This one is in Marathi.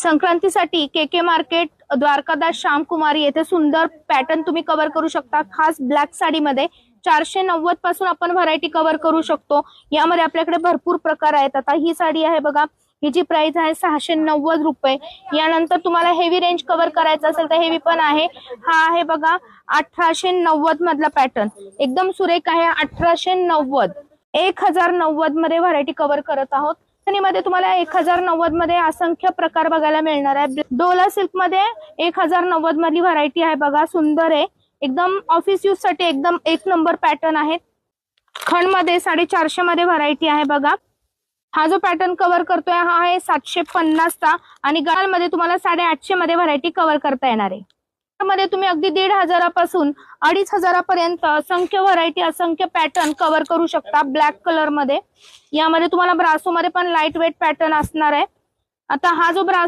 संक्रांतीसाठी के मार्केट द्वारकादास श्यामकुमारी येथे सुंदर पॅटर्न तुम्ही कव्हर करू शकता। खास ब्लॅक साडीमध्ये 490 पासून आपण व्हरायटी कव्हर करू शकतो। यामध्ये आपल्याकडे भरपूर प्रकार आहेत। आता ही साडी आहे बघा, हिची प्राइस आहे 690 रुपये। यानंतर तुम्हाला हेवी रेंज कव्हर करायचं असेल तर हेवी पण आहे। हा आहे बघा 1890 मधला पॅटर्न, एकदम सुरेख आहे। 1890 1090 मध्ये व्हरायटी कव्हर करत आहोत। मध्ये तुम्हाला 1090 मध्ये असंख्य प्रकार बघायला मिळणार आहे। डोला सिल्क मध्ये 1090 मधली व्हरायटी आहे बघा, सुंदर आहे एकदम, ऑफिस यूज साठी एकदम एक नंबर पॅटर्न आहे। खण मध्ये 450 मध्ये व्हरायटी आहे बघा। हा जो पॅटर्न कव्हर करतोय हा आहे 750 चा, आणि गळाल मध्ये तुम्हाला 850 मध्ये व्हरायटी कव्हर करता येणार आहे। मध्ये तुम्ही अगदी 1500 पासून 2500 पर्यंत असंख्य व्हरायटी, असंख्य पॅटर्न कव्हर करू शकता ब्लॅक कलर मध्ये। यामध्ये तुम्हाला ब्रासो मध्ये पण लाईट वेट पॅटर्न असणार आहे। आता हा जो ब्रासो